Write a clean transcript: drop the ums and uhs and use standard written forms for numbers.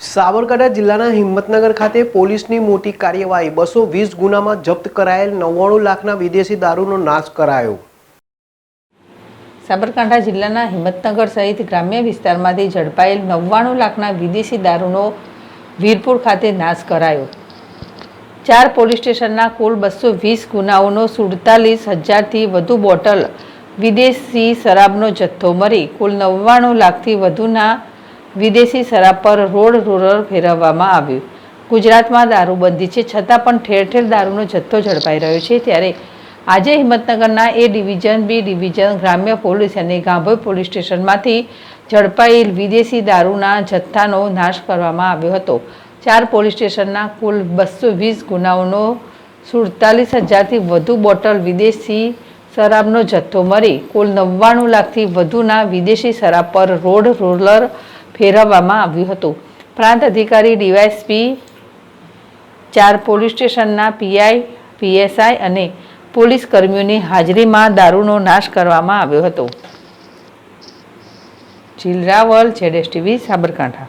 સાબરકાંઠા જિલ્લાના હિંમતનગર ખાતે પોલીસની મોટી કાર્યવાહી 220 ગુનામાં જપ્ત કરાયેલ 99 લાખના વિદેશી દારૂનો નાશ કરાયો। સાબરકાંઠા જિલ્લાના હિંમતનગર સહિત ગ્રામ્ય વિસ્તારમાંથી ઝડપાયેલ 99 લાખના વિદેશી દારૂનો વીરપુર ખાતે નાશ કરાયો। 4 પોલીસ સ્ટેશનના કુલ 220 ગુનાઓનો 47,000થી વધુ બોટલ વિદેશી શરાબનો જથ્થો મળી કુલ 99 લાખથી વધુના વિદેશી શરાબ પર રોડ રોલર ફેરવવામાં આવ્યું। ગુજરાતમાં દારૂબંધી છે છતાં પણ ઠેર ઠેર દારૂનો જથ્થો ઝડપાઈ રહ્યો છે। ત્યારે આજે હિંમતનગરના એ ડિવિઝન, બી ડિવિઝન, ગ્રામ્ય પોલીસ અને ગાંભોઈ પોલીસ સ્ટેશનમાંથી ઝડપાયેલ વિદેશી દારૂના જથ્થાનો નાશ કરવામાં આવ્યો હતો। 4 પોલીસ સ્ટેશનના કુલ 220 ગુનાઓનો 47,000થી વધુ બોટલ વિદેશી શરાબનો જથ્થો મળી કુલ 99 લાખથી વધુના વિદેશી શરાબ પર રોડ રોલર ફેરવવામાં આવ્યું હતું। પ્રાંત અધિકારી ડીવાયએસપી, 4 પોલીસ સ્ટેશનના પીઆઈ, પીએસઆઈ અને પોલીસ કર્મીઓની હાજરીમાં દારૂનો નાશ કરવામાં આવ્યો હતો। જીલ રાવલ, ZSTV, સાબરકાંઠા।